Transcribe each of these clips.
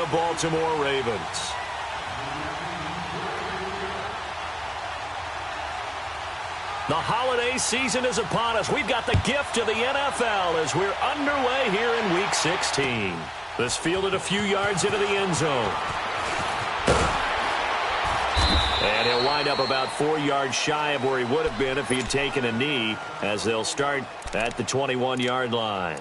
the Baltimore Ravens. The holiday season is upon us. We've got the gift of the NFL as we're underway here in Week 16. This fielded a few yards into the end zone. And he'll wind up about 4 yards shy of where he would have been if he had taken a knee, as they'll start at the 21-yard line.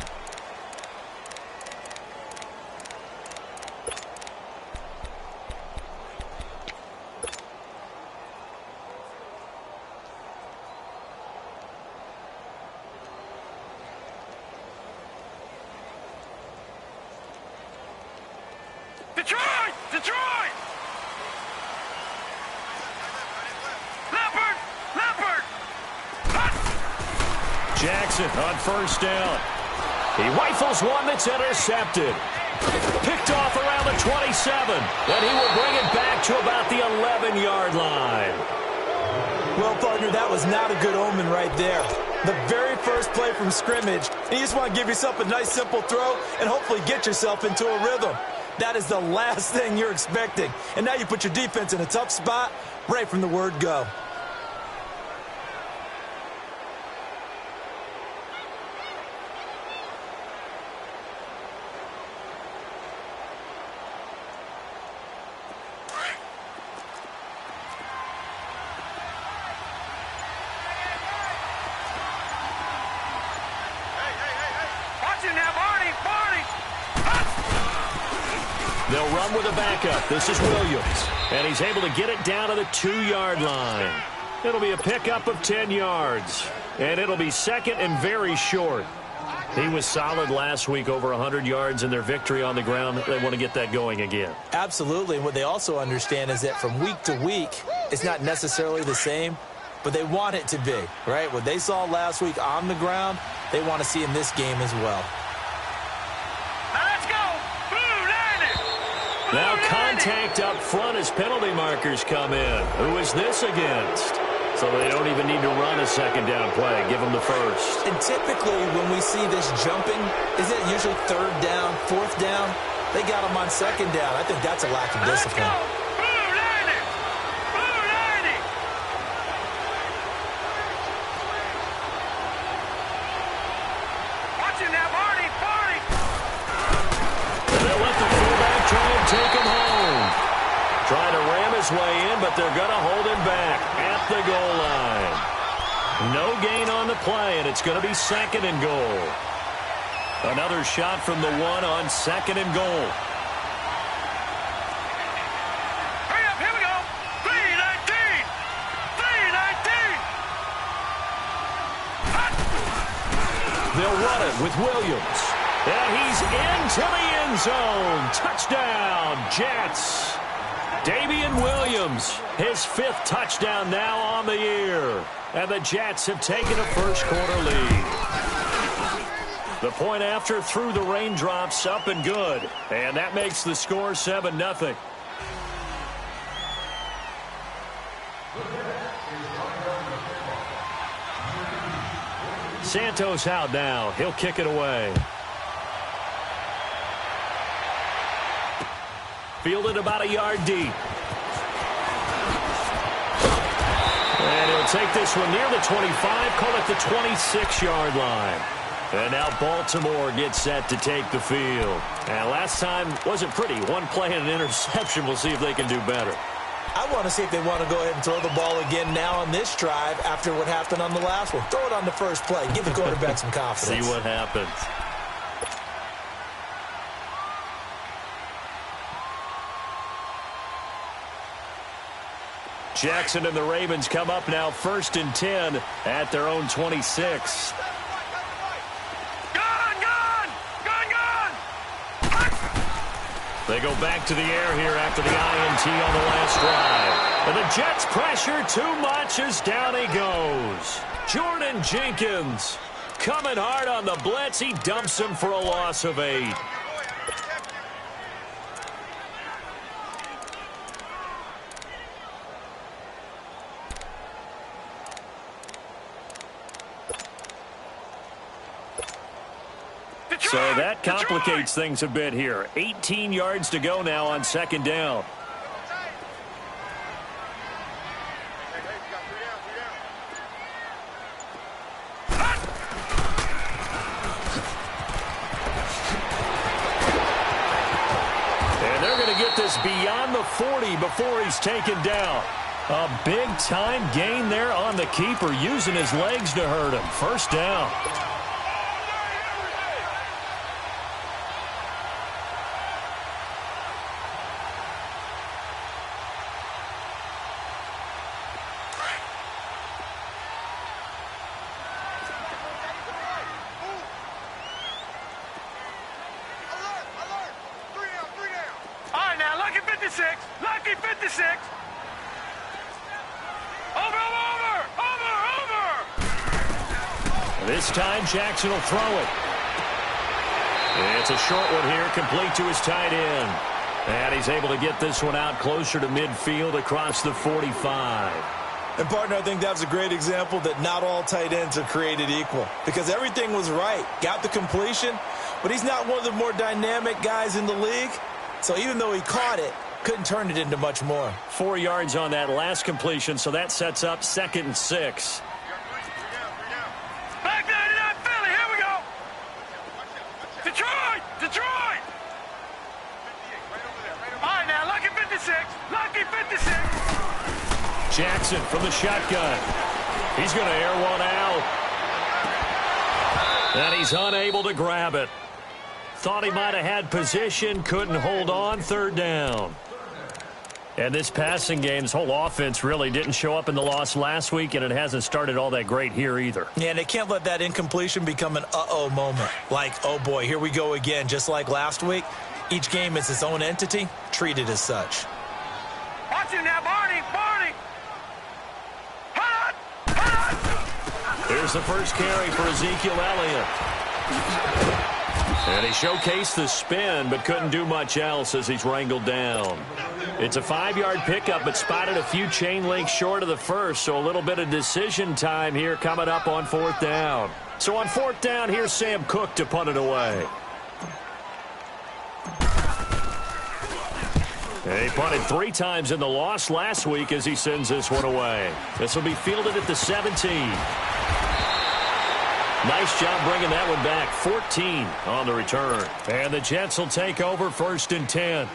Detroit! Detroit! Leopard! Leopard! Jackson on first down. He rifles one that's intercepted. Picked off around the 27. And he will bring it back to about the 11-yard line. Well, partner, that was not a good omen right there. The very first play from scrimmage, and you just want to give yourself a nice, simple throw and hopefully get yourself into a rhythm. That is the last thing you're expecting. And now you put your defense in a tough spot right from the word go. They'll run with a backup. This is Williams. And he's able to get it down to the 2-yard line. It'll be a pickup of 10 yards. And it'll be second and very short. He was solid last week, over 100 yards in their victory on the ground. They want to get that going again. Absolutely. And what they also understand is that from week to week, it's not necessarily the same, but they want it to be, right? What they saw last week on the ground, they want to see in this game as well. Now contact up front as penalty markers come in. Who is this against? So they don't even need to run a second down play. Give them the first. And typically when we see this jumping, isn't it usually third down, fourth down? They got them on second down. I think that's a lack of discipline. Take him home. Trying to ram his way in, but they're going to hold him back at the goal line. No gain on the play, and it's going to be second and goal. Another shot from the one on second and goal. Hurry up, here we go. 3-19. 3-19. They'll run it with Williams. And he's into the end zone. Touchdown, Jets. Damian Williams, his 5th touchdown now on the year. And the Jets have taken a first-quarter lead. The point after through the raindrops, up and good. And that makes the score 7-0. Santos out now. He'll kick it away. Fielded about a yard deep. And he'll take this one near the 25, call it the 26-yard line. And now Baltimore gets set to take the field. And last time wasn't pretty. One play and an interception. We'll see if they can do better. I want to see if they want to go ahead and throw the ball again now on this drive after what happened on the last one. Throw it on the first play. Give the quarterback some confidence. See what happens. Jackson and the Ravens come up now 1st and 10 at their own 26. They go back to the air here after the INT on the last drive. And the Jets pressure too much as down he goes. Jordan Jenkins coming hard on the blitz. He dumps him for a loss of 8. So that complicates things a bit here. 18 yards to go now on second down. And they're going to get this beyond the 40 before he's taken down. A big-time gain there on the keeper, using his legs to hurt him. First down. Lucky 56. Over. This time Jackson will throw it. It's a short one here, complete to his tight end. And he's able to get this one out closer to midfield across the 45. And, partner, I think that's a great example that not all tight ends are created equal, because everything was right. Got the completion, but he's not one of the more dynamic guys in the league. So even though he caught it, couldn't turn it into much more. 4 yards on that last completion, so that sets up 2nd and 6. Back 99 Philly, here we go. Detroit. All right, now, lucky 56. Jackson from the shotgun. He's going to air one out. And he's unable to grab it. Thought he might have had position, couldn't hold on, 3rd down. And this passing game's whole offense really didn't show up in the loss last week, and it hasn't started all that great here either. Yeah, and they can't let that incompletion become an uh-oh moment. Like, oh boy, here we go again, just like last week. Each game is its own entity, treated as such. Watch him now, Barney. Here's the first carry for Ezekiel Elliott. And he showcased the spin, but couldn't do much else as he's wrangled down. It's a 5-yard pickup, but spotted a few chain links short of the first, so a little bit of decision time here coming up on 4th down. So on 4th down, here's Sam Cook to punt it away. And he punted 3 times in the loss last week as he sends this one away. This will be fielded at the 17. Nice job bringing that one back. 14 on the return. And the Jets will take over 1st and 10.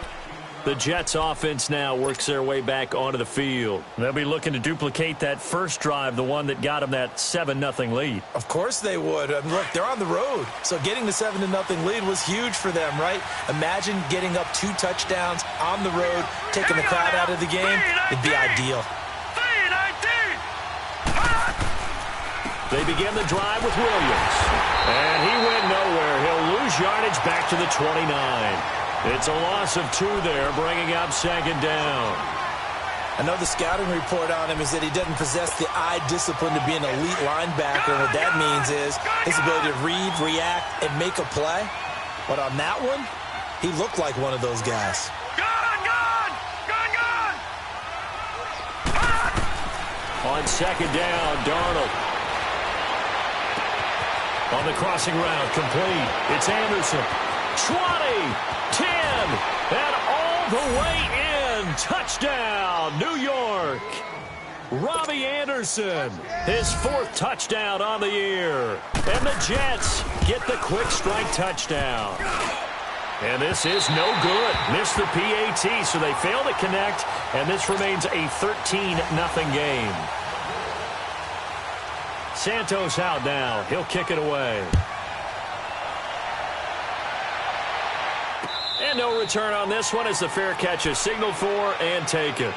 The Jets offense now works their way back onto the field. They'll be looking to duplicate that first drive, the one that got them that 7-0 lead. Of course they would. I mean, look, they're on the road. So getting the 7-0 lead was huge for them, right? Imagine getting up 2 touchdowns on the road, taking the crowd out of the game. It'd be ideal. They begin the drive with Williams. And he went nowhere. He'll lose yardage back to the 29. It's a loss of 2 there, bringing up 2nd down. I know the scouting report on him is that he doesn't possess the eye discipline to be an elite linebacker. And what that means is his ability to read, react, and make a play. But on that one, he looked like one of those guys. On 2nd down, Darnold. On the crossing route, complete. It's Anderson. 20, 10, and all the way in. Touchdown, New York. Robbie Anderson, his 4th touchdown on the year. And the Jets get the quick strike touchdown. And this is no good. Missed the PAT, so they fail to connect, and this remains a 13-0 game. Santos out now. He'll kick it away. And no return on this one as the fair catch is signaled for and taken.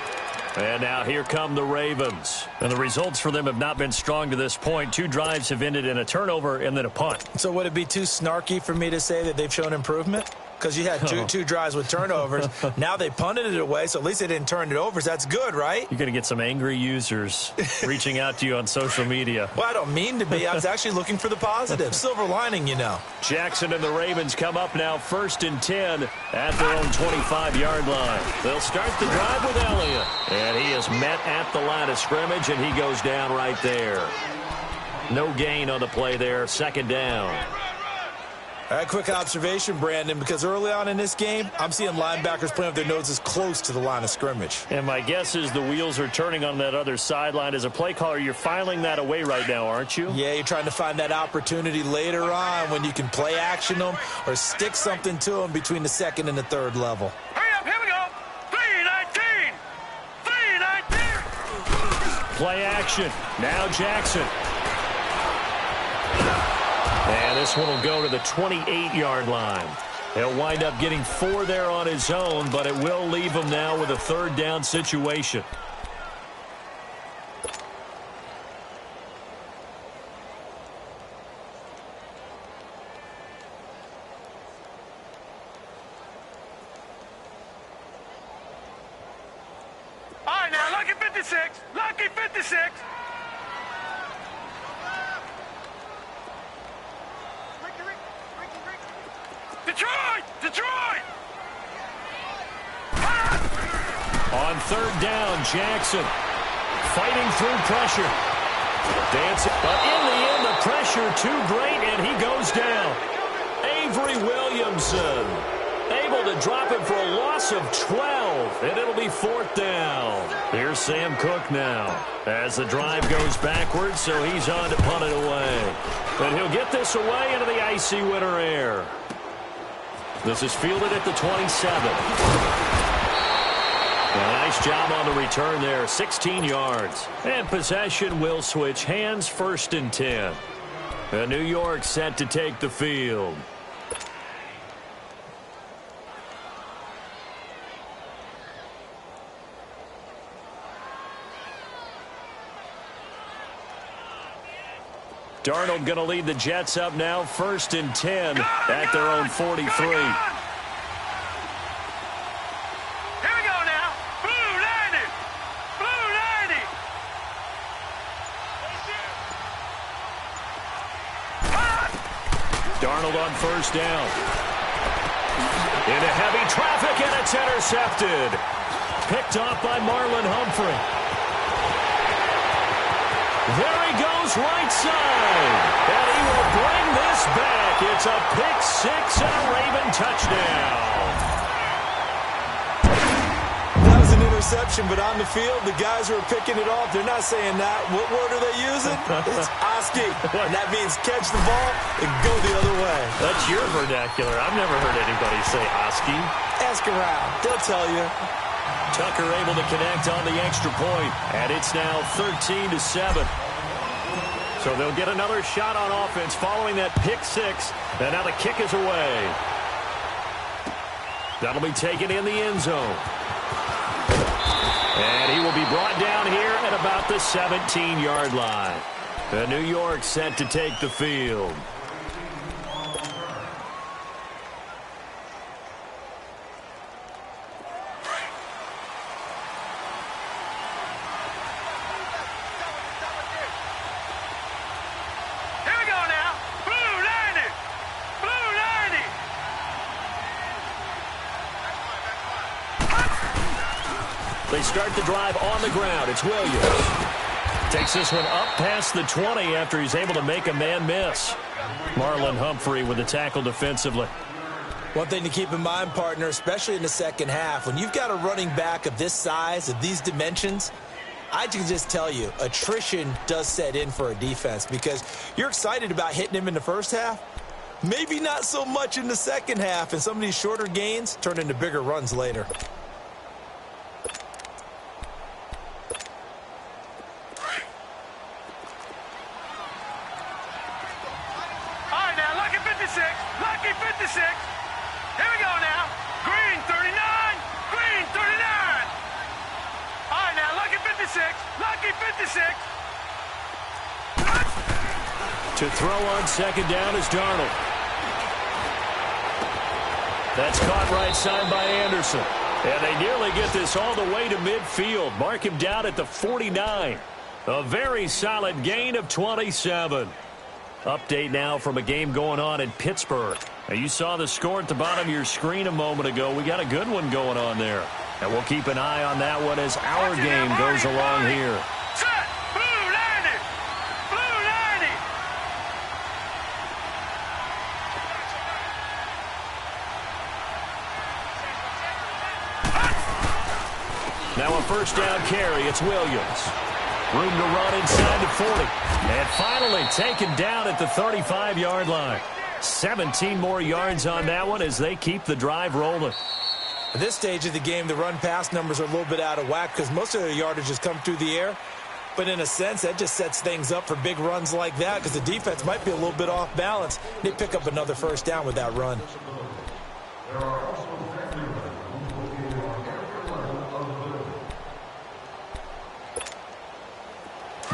And now here come the Ravens. And the results for them have not been strong to this point. 2 drives have ended in a turnover and then a punt. So would it be too snarky for me to say that they've shown improvement? Because you had two drives with turnovers. Now they punted it away, so at least they didn't turn it over. So that's good, right? You're going to get some angry users reaching out to you on social media. Well, I don't mean to be. I was actually looking for the positive. Silver lining, you know. Jackson and the Ravens come up now 1st and 10 at their own 25-yard line. They'll start the drive with Elliott. And he is met at the line of scrimmage, and he goes down right there. No gain on the play there. 2nd down. A quick observation, Brandon, because early on in this game, I'm seeing linebackers playing with their noses close to the line of scrimmage. And my guess is the wheels are turning on that other sideline. As a play caller, you're filing that away right now, aren't you? Yeah, you're trying to find that opportunity later on when you can play action them or stick something to them between the second and the third level. Hurry up, here we go. 3-19. 3-19. Play action. Now Jackson. And this one will go to the 28-yard line. He'll wind up getting 4 there on his own, but it will leave him now with a third down situation. All right, now, lucky 56. Lucky 56. Detroit! Detroit! On third down, Jackson fighting through pressure. Dancing, but in the end, the pressure too great, and he goes down. Avery Williamson able to drop him for a loss of 12, and it'll be fourth down. Here's Sam Cook now as the drive goes backwards, so he's on to punt it away. But he'll get this away into the icy winter air. This is fielded at the 27. A nice job on the return there, 16 yards. And possession will switch hands, 1st and 10. New York set to take the field. Darnold going to lead the Jets up now, 1st and 10 at their own 43. Here we go now. Blue 90. Blue 90. Darnold on 1st down. Into heavy traffic, and it's intercepted. Picked off by Marlon Humphrey. There he goes, right side. And he will bring this back. It's a pick 6 and a Raven touchdown. That was an interception, but on the field, the guys who are picking it off, they're not saying that. What word are they using? It's Oski. And that means catch the ball and go the other way. That's your vernacular. I've never heard anybody say Oski. Ask around. They'll tell you. Tucker able to connect on the extra point, and it's now 13-7. So they'll get another shot on offense following that pick 6, and now the kick is away. That'll be taken in the end zone. And he will be brought down here at about the 17-yard line. The New York set to take the field. They start the drive on the ground. It's Williams. Takes this one up past the 20 after he's able to make a man miss. Marlon Humphrey with the tackle defensively. One thing to keep in mind, partner, especially in the second half, when you've got a running back of this size, of these dimensions, I can just tell you, attrition does set in for a defense because you're excited about hitting him in the first half. Maybe not so much in the second half, and some of these shorter gains turn into bigger runs later. Lucky 56. Here we go now. Green 39. Green 39. All right, now, Lucky 56. Lucky 56. To throw on second down is Darnold. That's caught right side by Anderson. And they nearly get this all the way to midfield. Mark him down at the 49. A very solid gain of 27. Update now from a game going on in Pittsburgh. Now, you saw the score at the bottom of your screen a moment ago. We got a good one going on there. And we'll keep an eye on that one as our game goes along here. Set. Blue 90. Blue 90. Now a first down carry. It's Williams. Room to run inside the 40. And finally taken down at the 35-yard line. 17 more yards on that one as they keep the drive rolling. At this stage of the game, the run-pass numbers are a little bit out of whack because most of their yardage has come through the air. But in a sense, that just sets things up for big runs like that because the defense might be a little bit off balance. They pick up another first down with that run.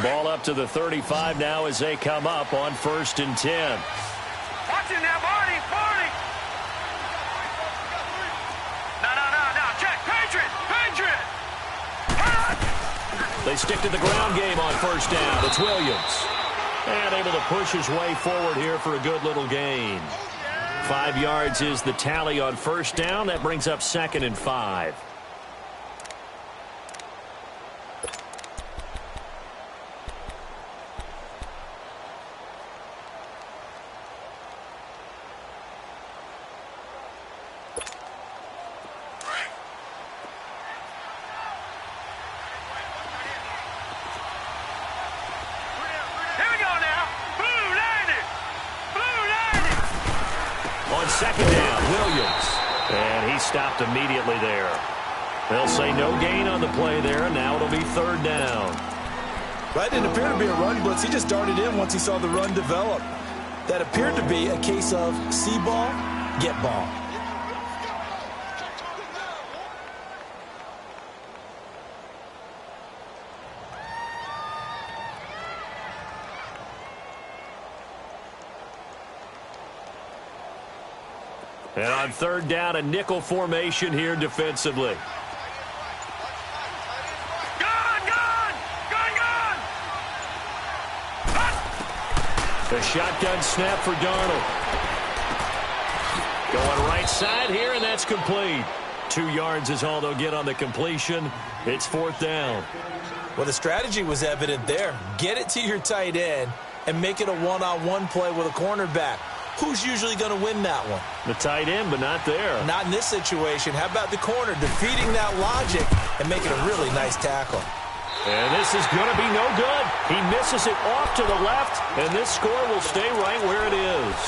Ball up to the 35 now as they come up on 1st and 10. Watch it now, Barney. Barney. No. Check. Patriot. They stick to the ground game on 1st down. It's Williams. And able to push his way forward here for a good little gain. 5 yards is the tally on 1st down. That brings up 2nd and 5. On 2nd down, Williams. And he stopped immediately there. They'll say no gain on the play there. Now it'll be 3rd down. That didn't appear to be a run blitz. He just darted in once he saw the run develop. That appeared to be a case of see ball, get ball. And on 3rd down, a nickel formation here defensively. The shotgun snap for Darnold. Going right side here, and that's complete. 2 yards is all they'll get on the completion. It's 4th down. Well, the strategy was evident there. Get it to your tight end and make it a one-on-one play with a cornerback. Who's usually going to win that one? The tight end, but not there. Not in this situation. How about the corner defeating that logic and making a really nice tackle? And this is going to be no good. He misses it off to the left, and this score will stay right where it is.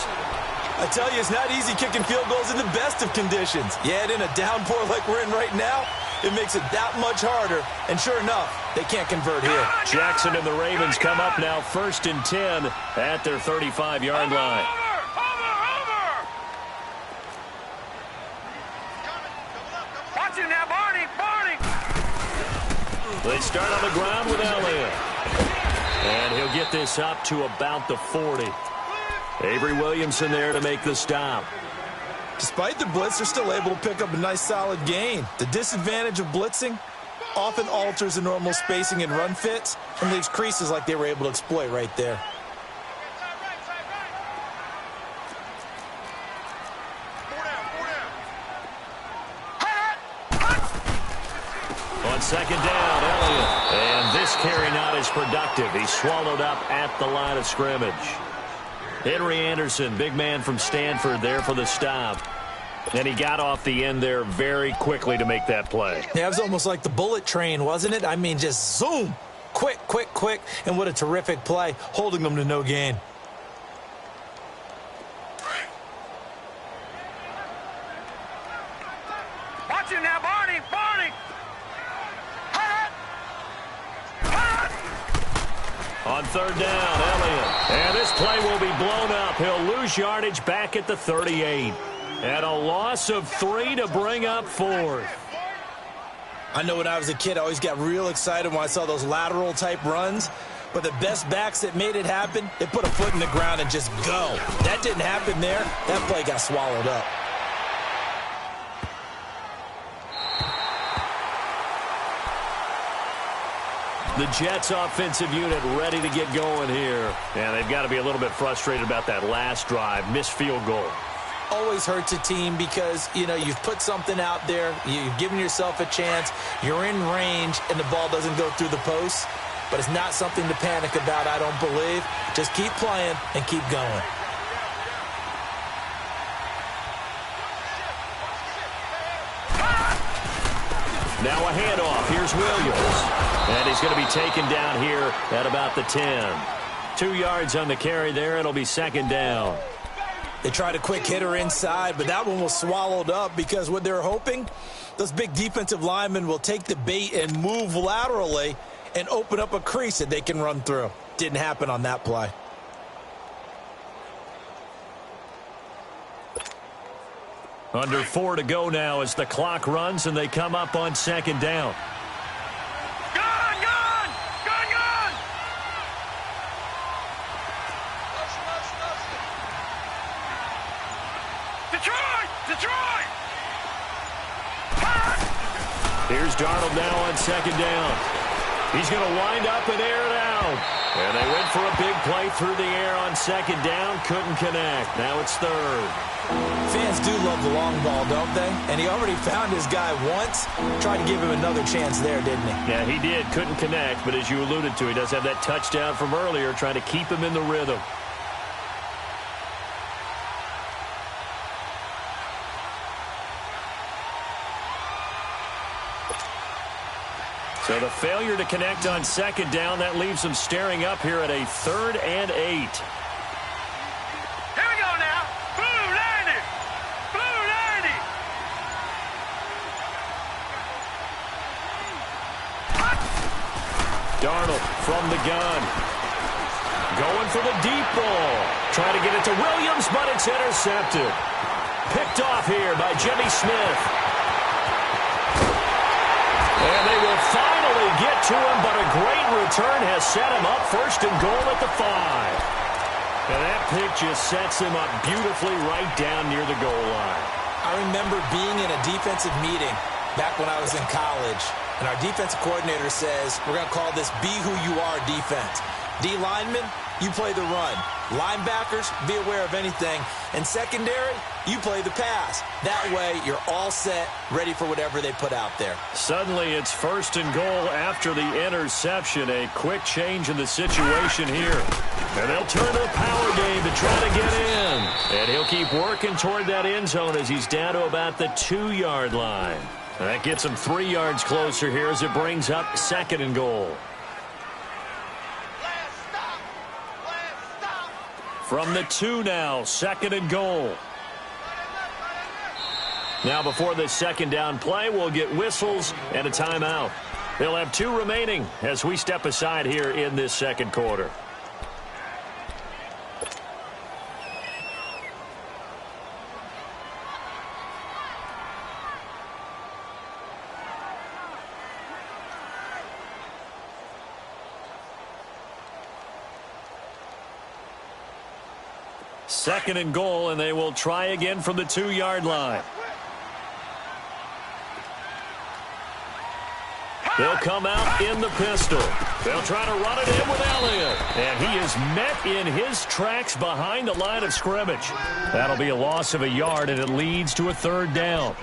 I tell you, it's not easy kicking field goals in the best of conditions. Yet in a downpour like we're in right now, it makes it that much harder. And sure enough, they can't convert here. Jackson and the Ravens come up now 1st and 10 at their 35-yard line. Watch it now, Barney. They start on the ground with Elliott. And he'll get this up to about the 40. Avery Williamson there to make the stop. Despite the blitz, they're still able to pick up a nice solid gain. The disadvantage of blitzing often alters the normal spacing and run fits and leaves creases like they were able to exploit right there. On 2nd down, Elliott. And this carry not as productive. He's swallowed up at the line of scrimmage. Henry Anderson, big man from Stanford, there for the stop. And he got off the end there very quickly to make that play. Yeah, it was almost like the bullet train, wasn't it? I mean, just zoom. Quick. And what a terrific play, holding them to no gain. Watch it now, Barney. On 3rd down, Elliott. And this play will be blown up. He'll lose yardage back at the 38. And a loss of 3 to bring up 4th. I know when I was a kid, I always got real excited when I saw those lateral-type runs. But the best backs that made it happen, they put a foot in the ground and just go. That didn't happen there. That play got swallowed up. The Jets offensive unit ready to get going here. And they've got to be a little bit frustrated about that last drive. Missed field goal. Always hurts a team because, you know, you've put something out there. You've given yourself a chance. You're in range, and the ball doesn't go through the posts. But it's not something to panic about, I don't believe. Just keep playing and keep going. Now a handoff. Here's Williams. And he's going to be taken down here at about the 10. 2 yards on the carry there. It'll be second down. They tried a quick hitter inside, but that one was swallowed up because what they're hoping, those big defensive linemen will take the bait and move laterally and open up a crease that they can run through. Didn't happen on that play. Under 4 to go now as the clock runs and they come up on second down. Gun! Gun! Gun! Gun! Detroit! Detroit! Here's Darnold now on second down. He's going to wind up and air it out. And they went for a big play through the air on second down. Couldn't connect. Now it's third. Fans do love the long ball, don't they? And he already found his guy once. Tried to give him another chance there, didn't he? Yeah, he did. Couldn't connect. But as you alluded to, he does have that touchdown from earlier, trying to keep him in the rhythm. So the failure to connect on second down, that leaves them staring up here at a 3rd and 8. Here we go now. Blue 90. Blue 90. Darnold from the gun. Going for the deep ball. Trying to get it to Williams, but it's intercepted. Picked off here by Jimmy Smith. And they will finally get to him, but a great return has set him up 1st and goal at the 5. And that pick just sets him up beautifully right down near the goal line. I remember being in a defensive meeting back when I was in college, and our defensive coordinator says, we're going to call this Be Who You Are defense. D linemen, you play the run. Linebackers, be aware of anything. And secondary, you play the pass. That way, you're all set, ready for whatever they put out there. Suddenly, it's 1st and goal after the interception. A quick change in the situation here. And they'll turn to the power game to try to get in. And he'll keep working toward that end zone as he's down to about the 2-yard line. And that gets him 3 yards closer here as it brings up 2nd and goal. From the 2 now, 2nd and goal. Now before this second down play, we'll get whistles and a timeout. They'll have 2 remaining as we step aside here in this second quarter. Second and goal, and they will try again from the 2-yard line. They'll come out in the pistol. They'll try to run it in with Elliott. And he is met in his tracks behind the line of scrimmage. That'll be a loss of a yard, and it leads to a 3rd down.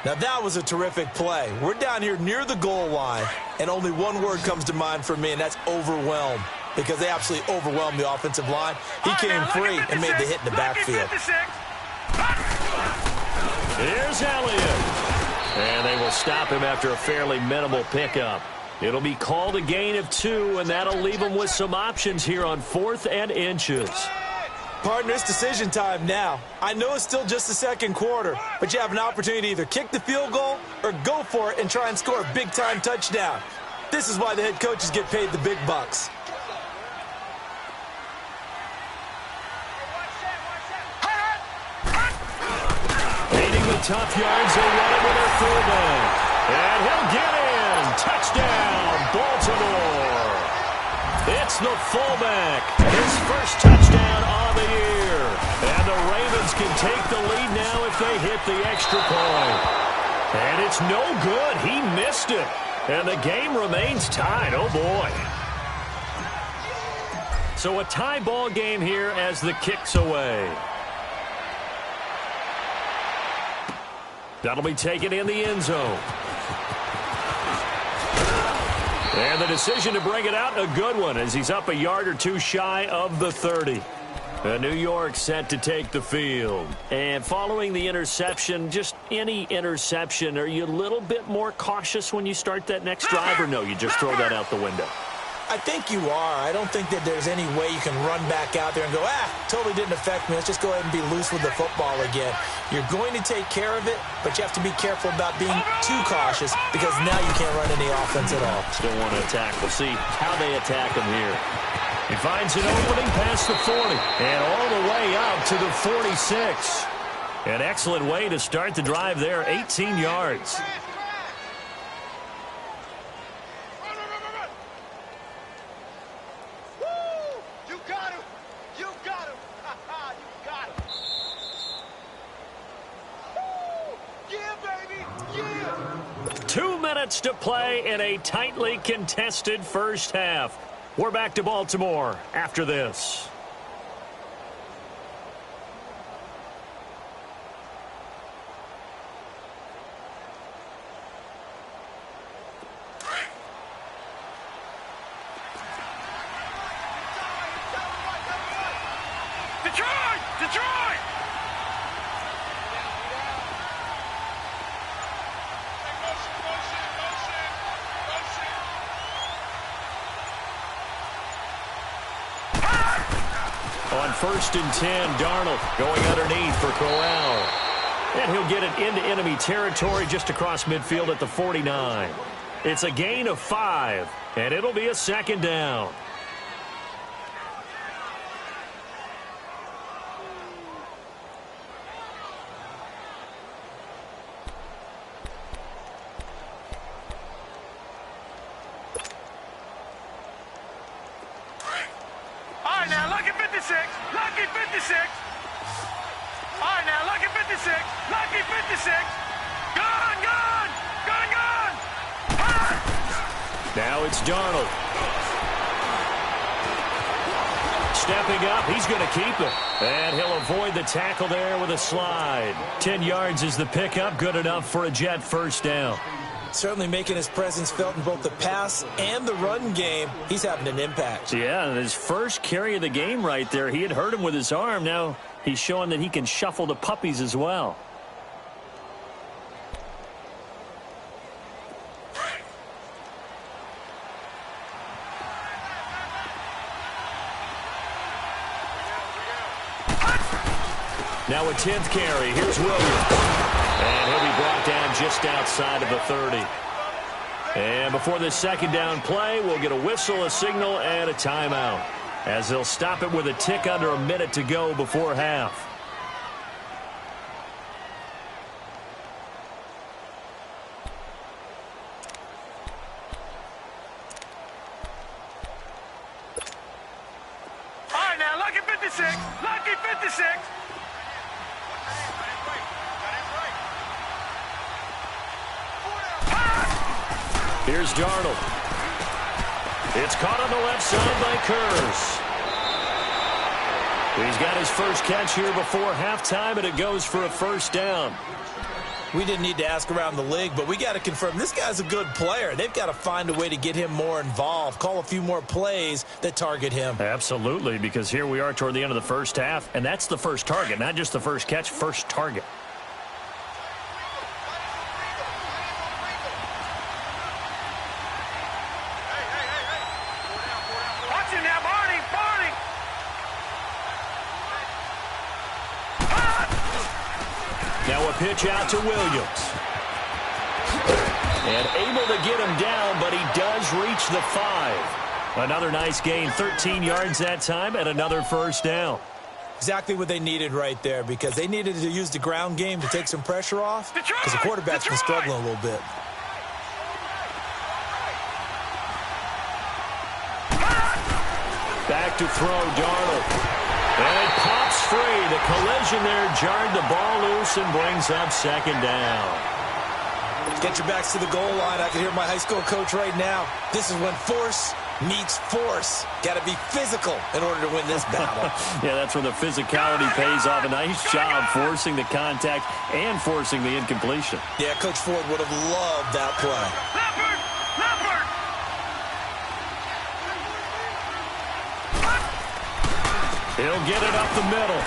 Now that was a terrific play. We're down here near the goal line, and only one word comes to mind for me, and that's overwhelmed. Because they absolutely overwhelmed the offensive line. He came free and made the hit in the backfield. Here's Elliott. And they will stop him after a fairly minimal pickup. It'll be called a gain of 2, and that'll leave them with some options here on 4th and inches. Partner, it's decision time now. I know it's still just the second quarter, but you have an opportunity to either kick the field goal or go for it and try and score a big-time touchdown. This is why the head coaches get paid the big bucks. Tough yards, they run it with their fullback. And he'll get in. Touchdown, Baltimore. It's the fullback. His first touchdown on the year. And the Ravens can take the lead now if they hit the extra point. And it's no good. He missed it. And the game remains tied. Oh, boy. So a tie ball game here as the kick's away. That'll be taken in the end zone. And the decision to bring it out, a good one, as he's up a yard or 2 shy of the 30. New York set to take the field. And following the interception, just any interception, are you a little bit more cautious when you start that next drive, or no, you just throw that out the window? I think you are. I don't think that there's any way you can run back out there and go, totally didn't affect me. Let's just go ahead and be loose with the football again. You're going to take care of it, but you have to be careful about being too cautious because now you can't run any offense at all. Still want to attack. We'll see how they attack him here. He finds an opening past the 40 and all the way up to the 46. An excellent way to start the drive there, 18 yards. You got him! You got him! You got him! Yeah, baby! Yeah! 2 minutes to play in a tightly contested first half. We're back to Baltimore after this. Detroit! Detroit! On 1st and 10, Darnold going underneath for Corral. And he'll get it into enemy territory just across midfield at the 49. It's a gain of 5, and it'll be a second down. All right, now, lucky 56. Lucky 56. All right, now, lucky 56. Lucky 56. Gone, gone. Gone, gone. Now it's Darnold. Stepping up, he's going to keep it. And he'll avoid the tackle there with a slide. 10 yards is the pickup, good enough for a Jet first down. Certainly making his presence felt in both the pass and the run game. He's having an impact. Yeah, and his first carry of the game right there, he had hurt him with his arm. Now he's showing that he can shuffle the puppies as well. Now a 10th carry. Here's Williams. And he'll be brought down just outside of the 30. And before this second down play, we'll get a whistle, a signal, and a timeout, as they'll stop it with a tick under a minute to go before half. All right, now, lucky 56. Lucky 56. Here's Darnold. It's caught on the left side by Kurz. He's got his first catch here before halftime, and it goes for a first down. We didn't need to ask around the league, but we got to confirm this guy's a good player. They've got to find a way to get him more involved, call a few more plays that target him. Absolutely, because here we are toward the end of the first half, and that's the first target, not just the first catch, first target. Watch it now, Barney. Barney. Now a pitch out to Williams. And able to get him down, but he does reach the 5. Another nice gain, 13 yards that time, and another first down. Exactly what they needed right there, because they needed to use the ground game to take some pressure off, because the quarterback's been struggling a little bit. Back to throw, Darnold. And it pops free. The collision there jarred the ball loose and brings up second down. Get your backs to the goal line. I can hear my high school coach right now. This is when force meets force. Got to be physical in order to win this battle. Yeah, that's where the physicality pays off. A nice job forcing the contact and forcing the incompletion. Yeah, Coach Ford would have loved that play. Leopard. Leopard. He'll get it up the middle.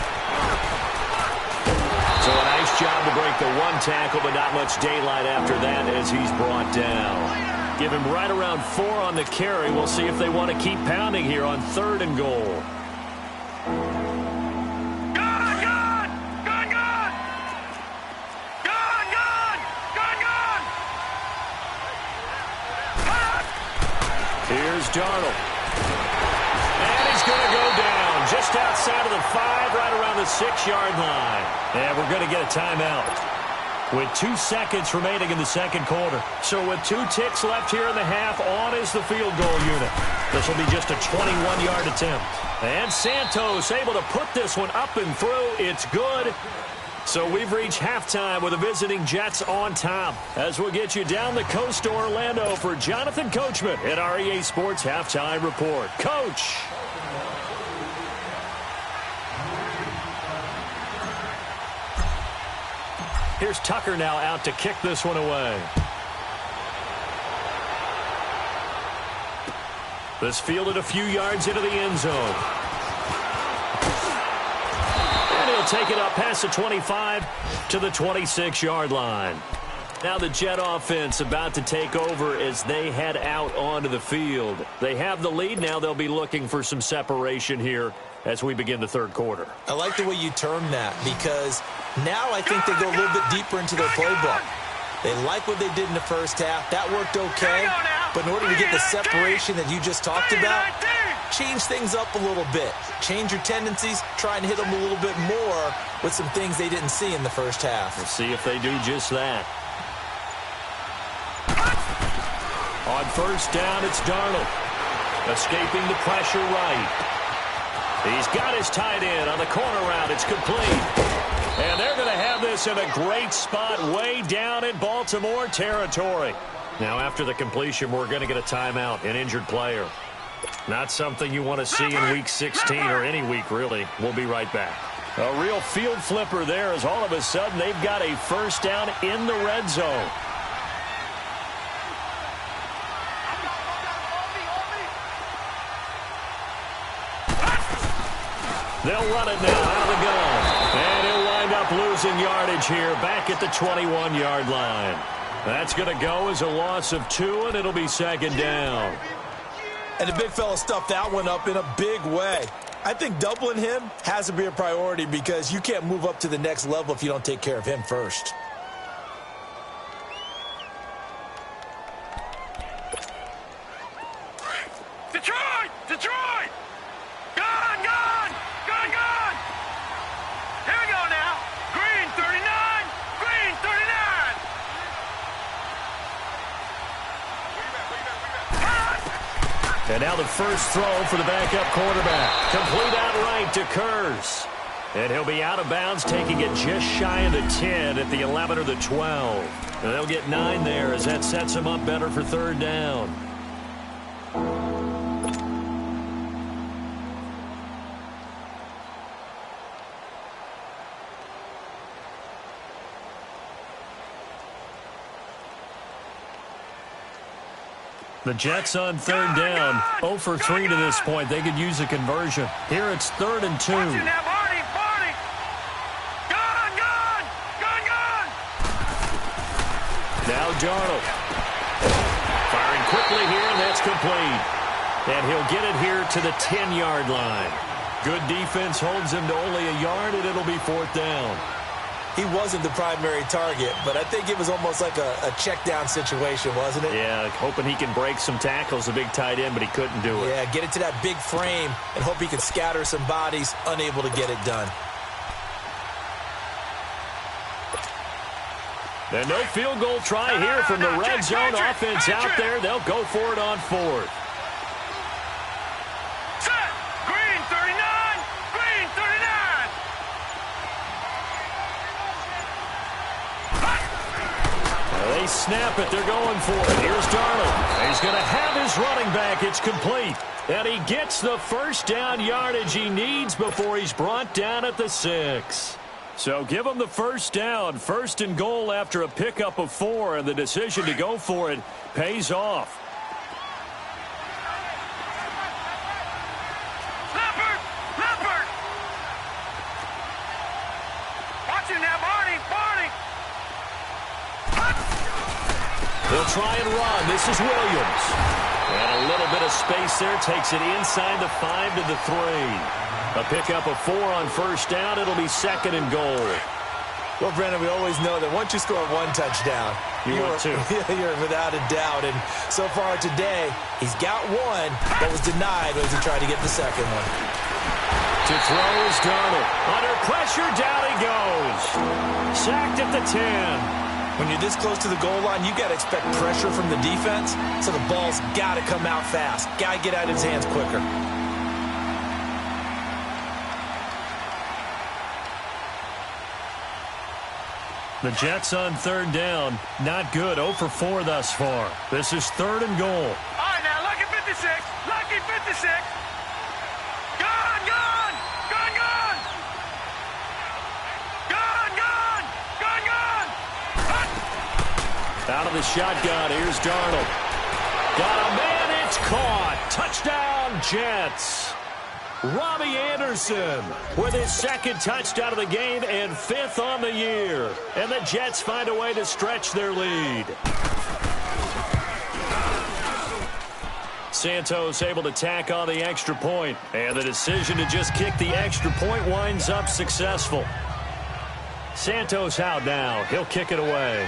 So a nice job to break the one tackle, but not much daylight after that as he's brought down. Give him right around 4 on the carry. We'll see if they want to keep pounding here on 3rd and goal. Here's Darnold. And he's going to go down just outside of the 5, right around the 6-yard line. And we're going to get a timeout with 2 seconds remaining in the second quarter. So with 2 ticks left here in the half, on is the field goal unit. This will be just a 21-yard attempt. And Santos able to put this one up and through. It's good. So we've reached halftime with the visiting Jets on top. As we'll get you down the coast to Orlando for Jonathan Coachman at our EA Sports Halftime Report. Coach. Here's Tucker now out to kick this one away. This fielded a few yards into the end zone. Take it up past the 25 to the 26-yard line. Now the Jet offense about to take over as they head out onto the field. They have the lead. Now they'll be looking for some separation here as we begin the third quarter. I like the way you term that because now I think they go a little bit deeper into their playbook. They like what they did in the first half. That worked okay. But in order to get the separation that you just talked about, change things up a little bit. Change your tendencies. Try and hit them a little bit more with some things they didn't see in the first half. We'll see if they do just that. On first down, it's Darnold. Escaping the pressure right. He's got his tight end on the corner route. It's complete. And they're going to have this in a great spot way down in Baltimore territory. Now, after the completion, we're going to get a timeout, an injured player. Not something you want to see in Week 16 or any week, really. We'll be right back. A real field flipper there as all of a sudden they've got a first down in the red zone. They'll run it now out of the gun. And he'll wind up losing yardage here back at the 21-yard line. That's going to go as a loss of 2, and it'll be second down. And the big fella stuffed that one up in a big way. I think doubling him has to be a priority because you can't move up to the next level if you don't take care of him first. Detroit! Detroit! Gone! Gone! Gone! Gone! Here we go now. Green 39. Green 39. And now the first throw for the backup quarterback. Complete outright to Kurz. And he'll be out of bounds, taking it just shy of the 10 at the 11 or the 12. And they'll get 9 there as that sets him up better for third down. The Jets on third down, 0 for 3 to this point. They could use a conversion. Here it's 3rd and 2. Now, Barney, Barney. Gone, gone, gone, gone. Now Darnold. Firing quickly here, and that's complete. And he'll get it here to the 10-yard line. Good defense holds him to only a yard, and it'll be 4th down. He wasn't the primary target, but I think it was almost like a check down situation, wasn't it? Yeah, hoping he can break some tackles, a big tight end, but he couldn't do it. Yeah, get it to that big frame and hope he can scatter some bodies, unable to get it done. And no field goal try here from the red zone offense out there. They'll go for it on 4th. Set. Green 39. Green 39. They snap it. They're going for it. Here's Darnold. He's going to have his running back. It's complete. And he gets the first down yardage he needs before he's brought down at the 6. So give him the first down. 1st and goal after a pickup of 4. And the decision to go for it pays off. Leopard. Leopard. He'll try and run. This is Williams. And a little bit of space there. Takes it inside the 5 to the 3. A pickup of 4 on first down. It'll be 2nd and goal. Well, Brandon, we always know that once you score 1 touchdown, you're without a doubt. And so far today, he's got 1, but was denied as he tried to get the second one. To throw is Darnold. Under pressure, down he goes. Sacked at the 10. When you're this close to the goal line, you got to expect pressure from the defense, so the ball's got to come out fast. Got to get out of his hands quicker. The Jets on 3rd down. Not good. 0 for 4 thus far. This is 3rd and goal. All right, now, lucky 56. Lucky 56. Gone, gone. Gone, gone. Gone, gone. Gone, gone. Out of the shotgun. Here's Darnold. Got a man. It's caught. Touchdown, Jets. Robbie Anderson with his 2nd touchdown of the game and 5th on the year. And the Jets find a way to stretch their lead. Santos able to tack on the extra point. And the decision to just kick the extra point winds up successful. Santos out now. He'll kick it away.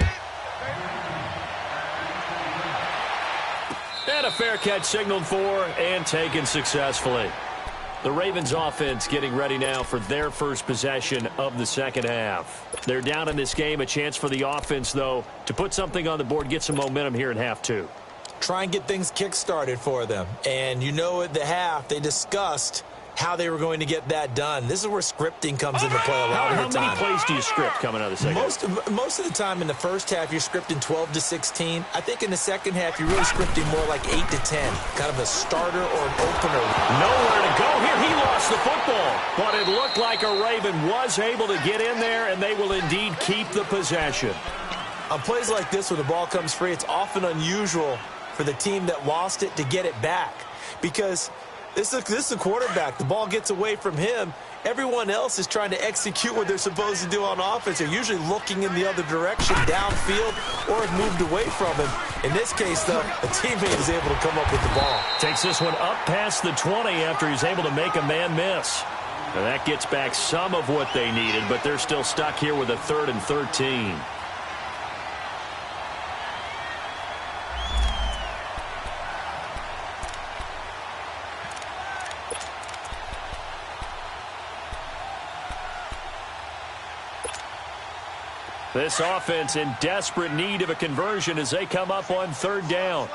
And a fair catch signaled for and taken successfully. The Ravens offense getting ready now for their first possession of the second half. They're down in this game. A chance for the offense, though, to put something on the board, get some momentum here in half 2. Try and get things kick-started for them. And you know at the half, they discussed how they were going to get that done. This is where scripting comes into play a lot of the time. How many plays do you script coming out of the second half? Most of the time in the first half, you're scripting 12 to 16. I think in the second half, you're really scripting more like 8 to 10. Kind of a starter or an opener. Nowhere to go here. He lost the football. But it looked like a Raven was able to get in there, and they will indeed keep the possession. On plays like this, where the ball comes free, it's often unusual for the team that lost it to get it back. Because this is a quarterback. The ball gets away from him. Everyone else is trying to execute what they're supposed to do on offense. They're usually looking in the other direction, downfield, or have moved away from him. In this case, though, a teammate is able to come up with the ball. Takes this one up past the 20 after he's able to make a man miss. And that gets back some of what they needed, but they're still stuck here with a 3rd and 13. This offense in desperate need of a conversion as they come up on 3rd down.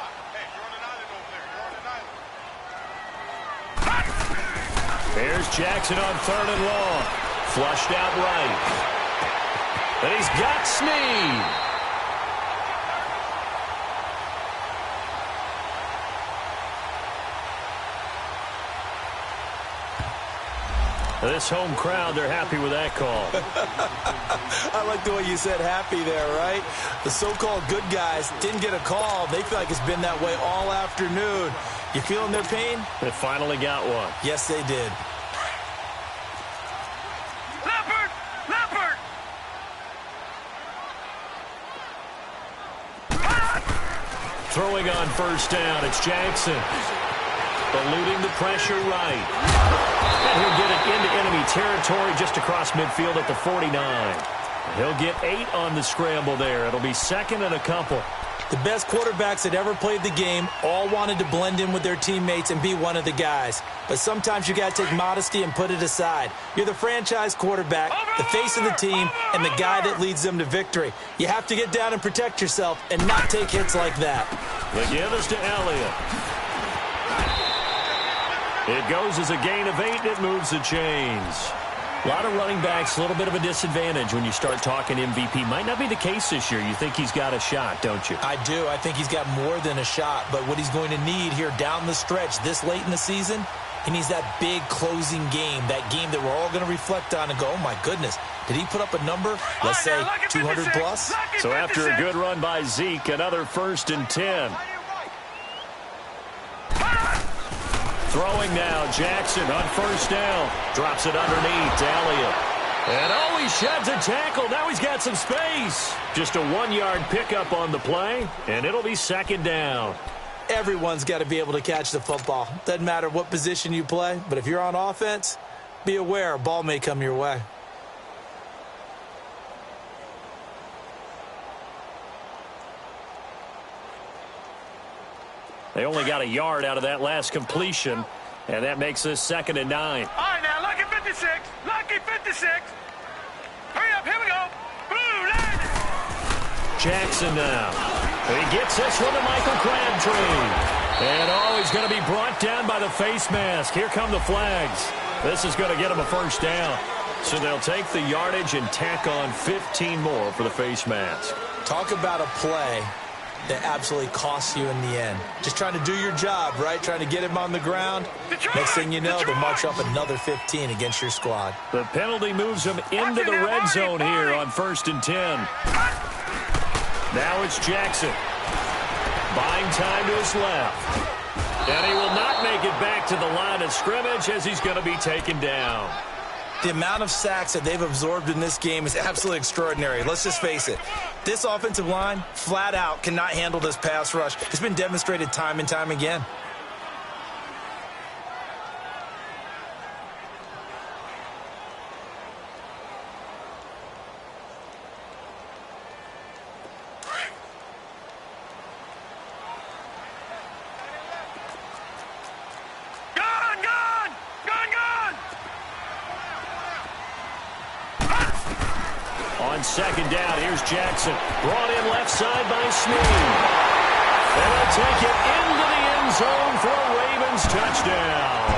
There's Jackson on 3rd and long. Flushed out right. And he's got Snead. This home crowd, they're happy with that call. I like the way you said happy there, right? The so-called good guys didn't get a call. They feel like it's been that way all afternoon. You feeling their pain? They finally got one. Yes, they did. Leopard! Leopard! Throwing on first down, it's Jackson. Eluding the pressure right. And he'll get it into enemy territory just across midfield at the 49. He'll get 8 on the scramble there. It'll be 2nd and a couple. The best quarterbacks that ever played the game all wanted to blend in with their teammates and be one of the guys. But sometimes you got to take modesty and put it aside. You're the franchise quarterback, the face of the team, and the guy that leads them to victory. You have to get down and protect yourself and not take hits like that. The give is to Elliott. It goes as a gain of 8, and it moves the chains. A lot of running backs, a little bit of a disadvantage when you start talking MVP. Might not be the case this year. You think he's got a shot, don't you? I do. I think he's got more than a shot. But what he's going to need here down the stretch this late in the season, he needs that big closing game, that game that we're all going to reflect on and go, oh, my goodness, did he put up a number, let's say, 200 plus? So after a good run by Zeke, another 1st and 10. Throwing now, Jackson on first down. Drops it underneath to Elliott. And oh, he sheds a tackle. Now he's got some space. Just a 1-yard pickup on the play, and it'll be second down. Everyone's got to be able to catch the football. Doesn't matter what position you play, but if you're on offense, be aware a ball may come your way. They only got a yard out of that last completion, and that makes this 2nd and 9. All right, now, lucky 56. Lucky 56. Hurry up, here we go. Blue line. Jackson now. He gets this one to Michael Crabtree. And oh, he's going to be brought down by the face mask. Here come the flags. This is going to get him a first down. So they'll take the yardage and tack on 15 more for the face mask. Talk about a play that absolutely costs you in the end. Just trying to do your job, right? Trying to get him on the ground. Next thing you know, they'll march up another 15 against your squad. The penalty moves him into the red zone here on 1st and 10. Now it's Jackson. Buying time to his left. And he will not make it back to the line of scrimmage as he's going to be taken down. The amount of sacks that they've absorbed in this game is absolutely extraordinary. Let's just face it. This offensive line, flat out, cannot handle this pass rush. It's been demonstrated time and time again. On 2nd down, here's Jackson. Brought in left side by Snead. And they'll take it into the end zone for a Ravens touchdown.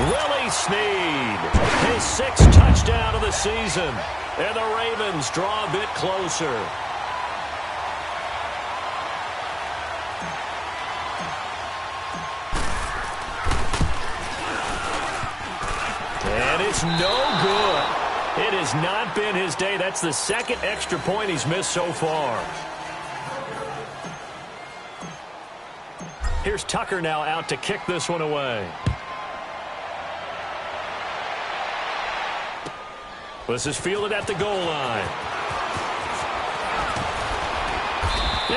Willie Snead, his 6th touchdown of the season. And the Ravens draw a bit closer. And it's no good. It has not been his day. That's the 2nd extra point he's missed so far. Here's Tucker now out to kick this one away. This is fielded at the goal line.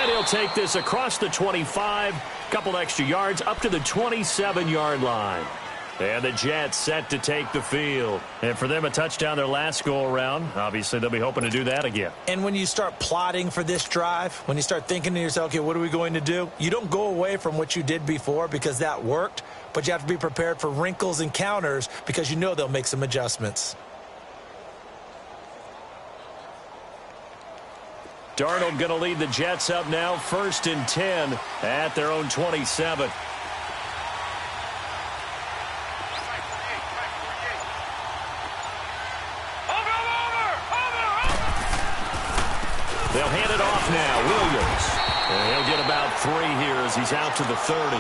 And he'll take this across the 25, couple extra yards up to the 27-yard line. And the Jets set to take the field. And for them, a touchdown their last go-around. Obviously, they'll be hoping to do that again. And when you start plotting for this drive, when you start thinking to yourself, okay, what are we going to do? You don't go away from what you did before because that worked, but you have to be prepared for wrinkles and counters because you know they'll make some adjustments. Darnold going to lead the Jets up now, 1st and 10 at their own 27. They'll hand it off now. Williams. And he'll get about 3 here as he's out to the 30.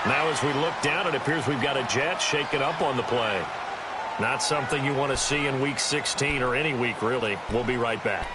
Now as we look down, it appears we've got a Jet shaken up on the play. Not something you want to see in Week 16 or any week, really. We'll be right back.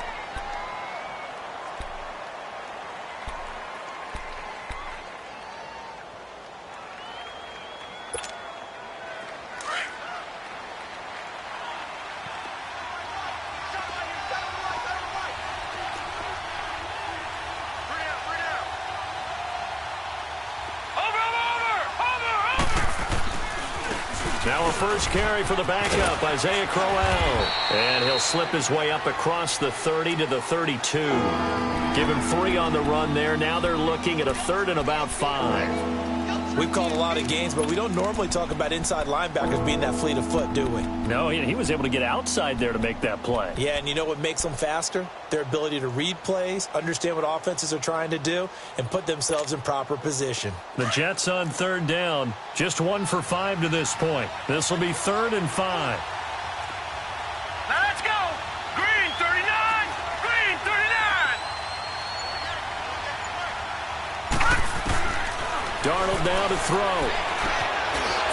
Now a first carry for the backup, Isaiah Crowell. And he'll slip his way up across the 30 to the 32. Give him 3 on the run there. Now they're looking at a 3rd and about 5. We've called a lot of games, but we don't normally talk about inside linebackers being that fleet of foot, do we? No, he was able to get outside there to make that play. Yeah, and you know what makes them faster? Their ability to read plays, understand what offenses are trying to do, and put themselves in proper position. The Jets on 3rd down. Just 1 for 5 to this point. This will be 3rd and 5. Now let's go. Green 39. Green 39. Darnold now to throw.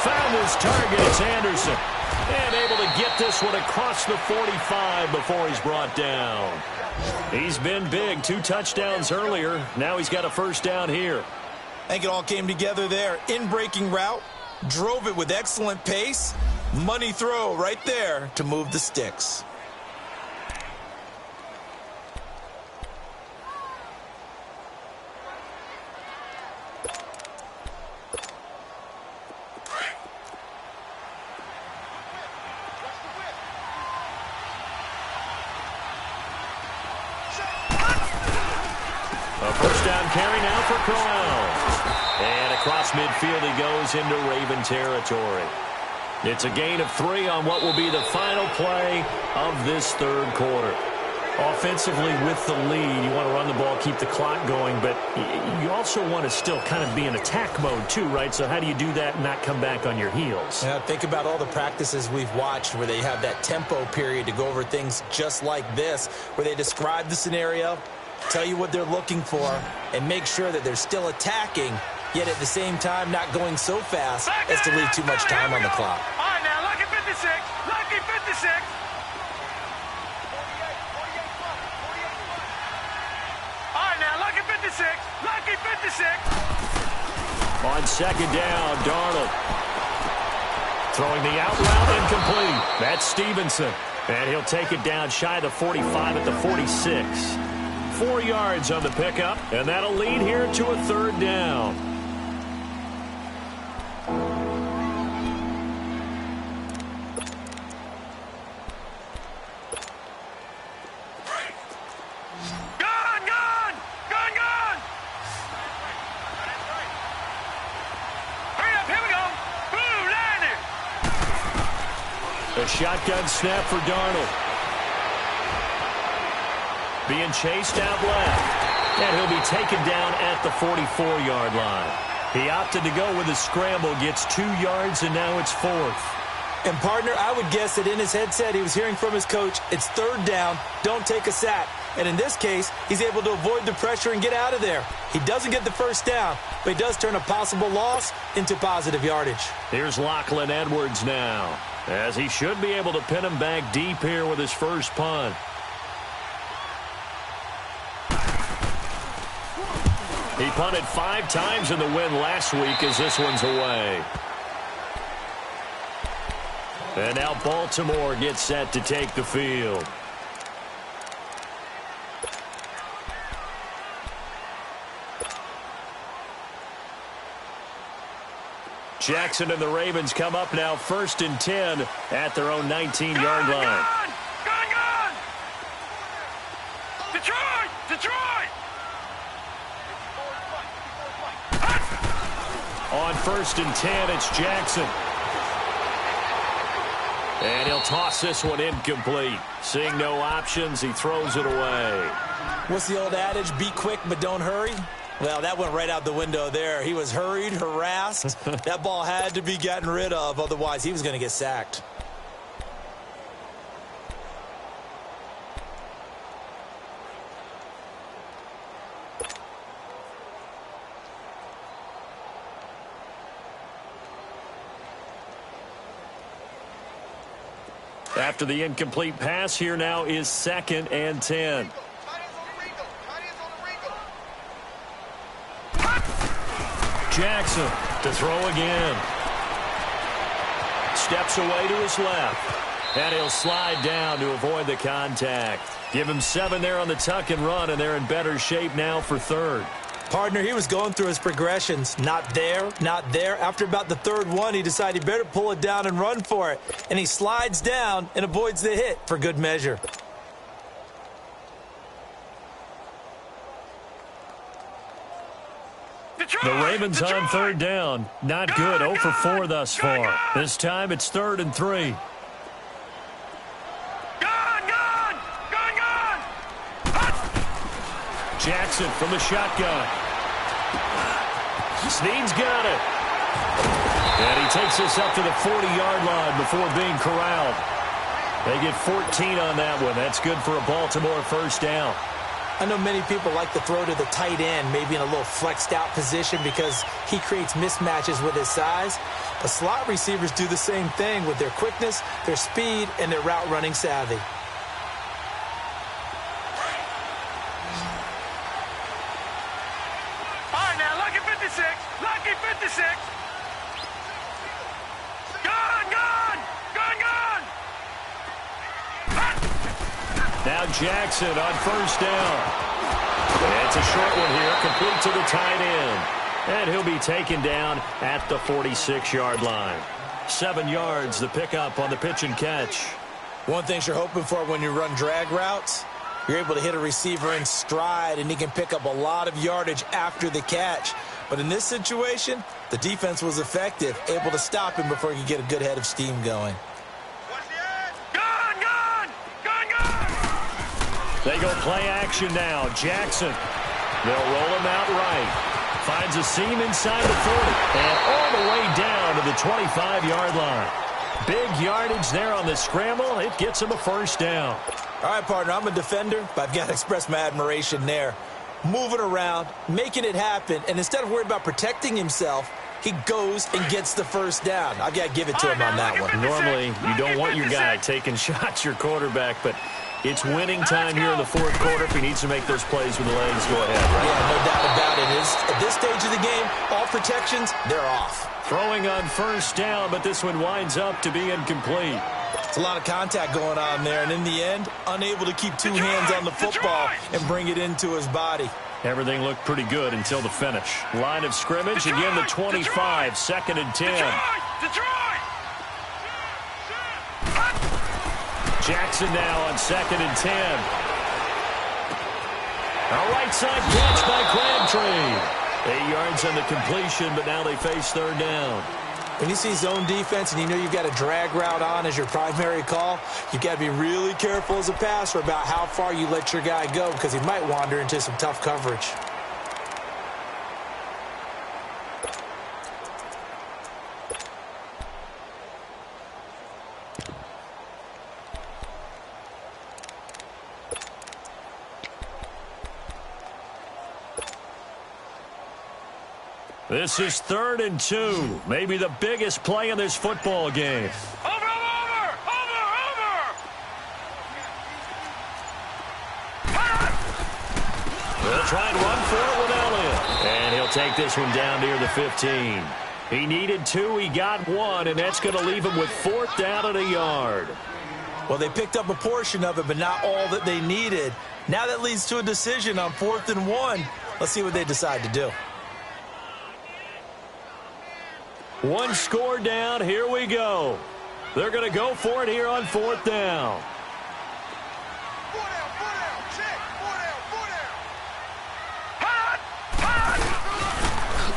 Found his target. It's Anderson. And able to get this one across the 45 before he's brought down. He's been big. 2 touchdowns earlier. Now he's got a first down here. I think it all came together there. In-breaking route. Drove it with excellent pace. Money throw right there to move the sticks. carry now for Crowell. And across midfield he goes into Raven territory. It's a gain of 3 on what will be the final play of this third quarter. Offensively with the lead, you want to run the ball, keep the clock going, but you also want to still kind of be in attack mode too, right? So how do you do that and not come back on your heels? Yeah, think about all the practices we've watched where they have that tempo period to go over things just like this, where they describe the scenario, tell you what they're looking for, and make sure that they're still attacking, yet at the same time not going so fast as to leave too much time on the clock. All right, now, lucky 56. Lucky 56. All right, now, lucky 56. Lucky 56. On second down, Darnold. Throwing the out route incomplete. That's Stevenson. And he'll take it down shy of the 45 at the 46. 4 yards on the pickup, and that'll lead here to a third down. A shotgun snap for Darnold. Being chased out left. And he'll be taken down at the 44-yard line. He opted to go with a scramble, gets 2 yards, and now it's 4th. And, partner, I would guess that in his headset he was hearing from his coach, it's third down, don't take a sack. And in this case, he's able to avoid the pressure and get out of there. He doesn't get the first down, but he does turn a possible loss into positive yardage. Here's Lachlan Edwards now, as he should be able to pin him back deep here with his first punt. He punted 5 times in the win last week as this one's away. And now Baltimore gets set to take the field. Jackson and the Ravens come up now 1st and 10 at their own 19-yard line. Gone! Detroit! Detroit! On 1st and 10, it's Jackson. And he'll toss this one incomplete. Seeing no options, he throws it away. What's the old adage? Be quick, but don't hurry. Well, that went right out the window there. He was hurried, harassed. That ball had to be gotten rid of, otherwise he was going to get sacked. After the incomplete pass, here now is 2nd and 10. Jackson to throw again. Steps away to his left. And he'll slide down to avoid the contact. Give him 7 there on the tuck and run, and they're in better shape now for 3rd. Partner, he was going through his progressions. Not there, not there. After about the 3rd one, he decided he better pull it down and run for it. And he slides down and avoids the hit for good measure. The Ravens on 3rd down. Not good. 0 for 4 thus far. This time it's 3rd and 3. Jackson from the shotgun. Snead's got it. And he takes this up to the 40-yard line before being corralled. They get 14 on that one. That's good for a Baltimore 1st down. I know many people like to throw to the tight end, maybe in a little flexed out position because he creates mismatches with his size. But slot receivers do the same thing with their quickness, their speed, and their route running savvy. All right, now, lucky 56. Lucky 56. Gone! Now Jackson on 1st down. It's a short one here, complete to the tight end. And he'll be taken down at the 46-yard line. 7 yards, the pickup on the pitch and catch. One thing you're hoping for when you run drag routes, You're able to hit a receiver in stride, and he can pick up a lot of yardage after the catch. But in this situation, the defense was effective, able to stop him before he could get a good head of steam going. They go play action now. Jackson. They'll roll him out right. Finds a seam inside the 40. And all the way down to the 25-yard line. Big yardage there on the scramble. It gets him a first down. All right, partner, I'm a defender, but I've got to express my admiration there. Moving around, making it happen, and instead of worried about protecting himself, he goes and gets the first down. I've got to give it to him on that one. Normally, you don't want your guy taking shots, your quarterback, but it's winning time here in the fourth quarter. If he needs to make those plays with the legs, go ahead. Right? Yeah, no doubt about it. At this stage of the game, all protections, they're off. Throwing on first down, but this one winds up to be incomplete. It's a lot of contact going on there, and in the end, unable to keep two hands on the football and bring it into his body. Everything looked pretty good until the finish. Line of scrimmage, again the 25, second and 10. Jackson now on second and 10. A right side catch by Crabtree. 8 yards on the completion, but now they face third down. When you see zone defense and you know you've got a drag route on as your primary call, you've got to be really careful as a passer about how far you let your guy go because he might wander into some tough coverage. This is 3rd and 2. Maybe the biggest play in this football game. Over! They'll try and run for it with Elliott. And he'll take this one down near the 15. He needed 2, he got 1, and that's going to leave him with 4th down and a yard. Well, they picked up a portion of it, but not all that they needed. Now that leads to a decision on 4th and 1. Let's see what they decide to do. One score down, here we go. They're going to go for it here on 4th down.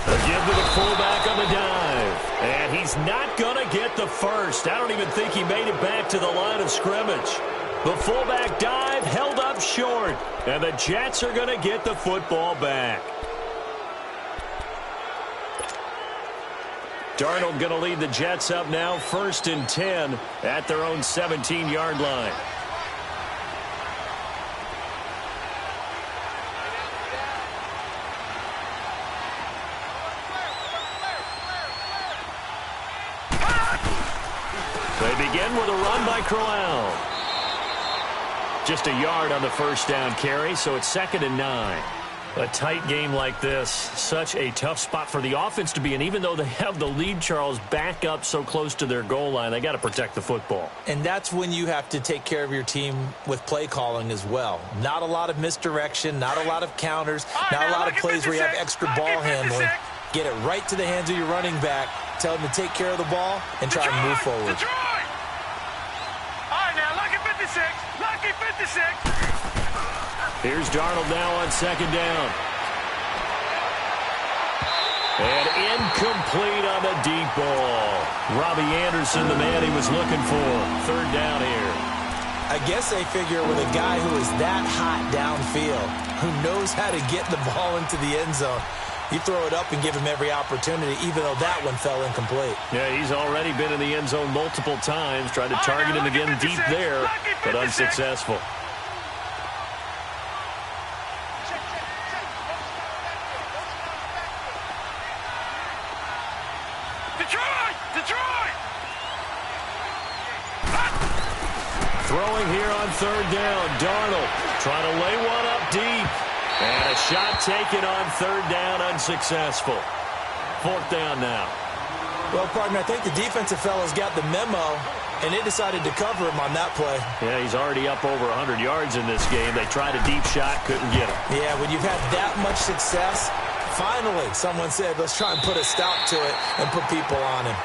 They'll give to the fullback on the dive. And he's not going to get the first. I don't even think he made it back to the line of scrimmage. The fullback dive held up short. And the Jets are going to get the football back. Darnold going to lead the Jets up now, 1st and 10 at their own 17-yard line. They begin with a run by Crowell. Just a yard on the first down carry, so it's 2nd and 9. A tight game like this, such a tough spot for the offense to be in. Even though they have the lead, Charles, back up so close to their goal line, they got to protect the football. And that's when you have to take care of your team with play calling as well. Not a lot of misdirection, not a lot of counters, not a lot of plays where you have extra ball handling. Get it right to the hands of your running back, tell him to take care of the ball, and try and move forward. All right, now, lucky 56, lucky 56. Here's Darnold now on 2nd down. And incomplete on the deep ball. Robbie Anderson, the man he was looking for. 3rd down here. I guess they figure with a guy who is that hot downfield, who knows how to get the ball into the end zone, you throw it up and give him every opportunity, even though that one fell incomplete. Yeah, he's already been in the end zone multiple times. Tried to target him again deep there, but unsuccessful. Throwing here on 3rd down. Darnold trying to lay one up deep. And a shot taken on 3rd down, unsuccessful. 4th down now. Well, partner, I think the defensive fellas got the memo, and they decided to cover him on that play. Yeah, he's already up over 100 yards in this game. They tried a deep shot, couldn't get him. Yeah, when you've had that much success, finally someone said, let's try and put a stop to it and put people on him.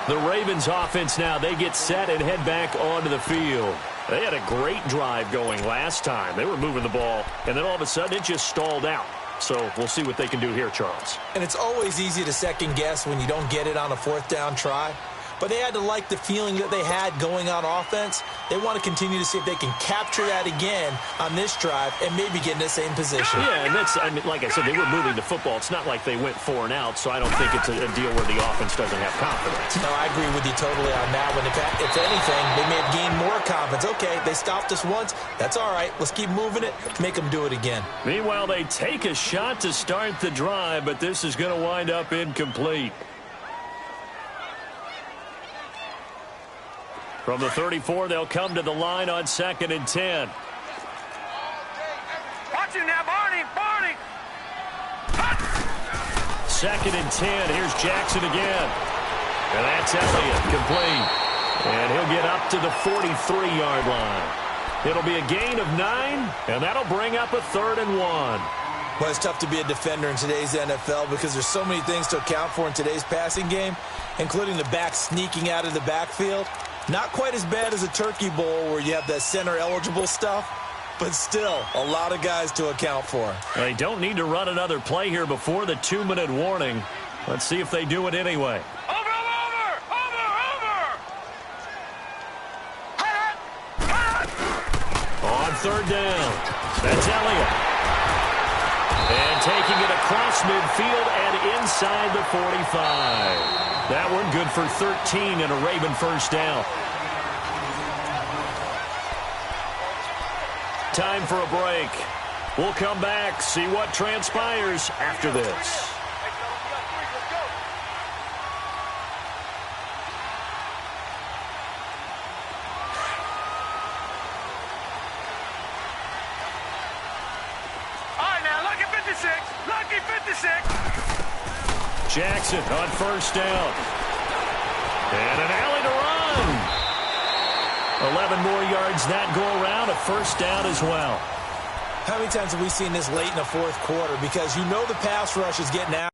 The Ravens offense now, they get set and head back onto the field. They had a great drive going last time. They were moving the ball, and then all of a sudden it just stalled out. So we'll see what they can do here, Charles. And it's always easy to second guess when you don't get it on a fourth down try. But they had to like the feeling that they had going on offense. They want to continue to see if they can capture that again on this drive and maybe get in the same position. Yeah, and that's, I mean, like I said, they were moving the football. It's not like they went 4 and out, so I don't think it's a deal where the offense doesn't have confidence. No, I agree with you totally on that one. If anything, they may have gained more confidence. Okay, they stopped us once. That's all right. Let's keep moving it. Make them do it again. Meanwhile, they take a shot to start the drive, but this is going to wind up incomplete. From the 34, they'll come to the line on 2nd and 10. Watch him now, Barney. 2nd and 10. Here's Jackson again. And that's Elliott, complete. And he'll get up to the 43-yard line. It'll be a gain of 9, and that'll bring up a 3rd and 1. Well, it's tough to be a defender in today's NFL because there's so many things to account for in today's passing game, including the back sneaking out of the backfield. Not quite as bad as a turkey bowl where you have that center-eligible stuff, but still a lot of guys to account for. They don't need to run another play here before the 2-minute warning. Let's see if they do it anyway. Over! On 3rd down, that's Elliott. And taking it across midfield and inside the 45. That one good for 13 and a Raven first down. Time for a break. We'll come back, see what transpires after this. All right, now, lucky 56. Lucky 56. Jackson on 1st down. And an alley to run. 11 more yards that go around, a 1st down as well. How many times have we seen this late in the 4th quarter? Because you know the pass rush is getting out.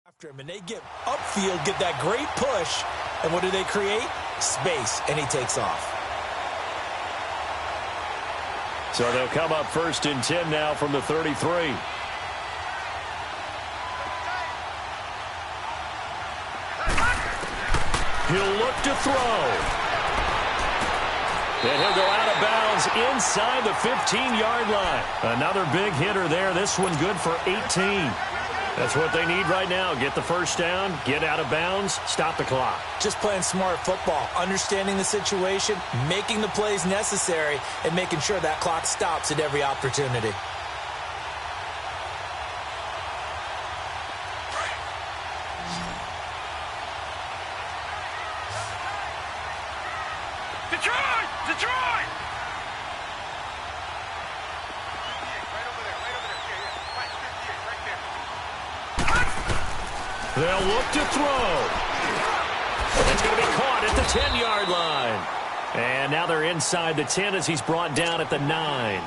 After him, and they get upfield, get that great push, and what do they create? Space, and he takes off. So they'll come up 1st and 10 now from the 33. He'll look to throw. And he'll go out of bounds inside the 15-yard line. Another big hitter there. This one good for 18. That's what they need right now. Get the 1st down, get out of bounds, stop the clock. Just playing smart football, understanding the situation, making the plays necessary, and making sure that clock stops at every opportunity. Detroit! They'll look to throw. It's going to be caught at the 10-yard line. And now they're inside the 10 as he's brought down at the 9.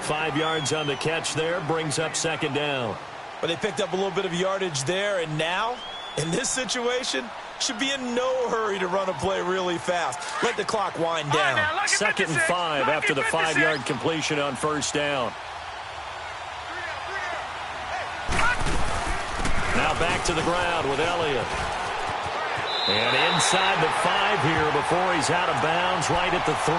5 yards on the catch there, brings up 2nd down. But they picked up a little bit of yardage there, and now, in this situation, should be in no hurry to run a play really fast. Let the clock wind down. 2nd and 5 after the 5-yard completion on 1st down. Now back to the ground with Elliott. And inside the 5 here before he's out of bounds right at the 3.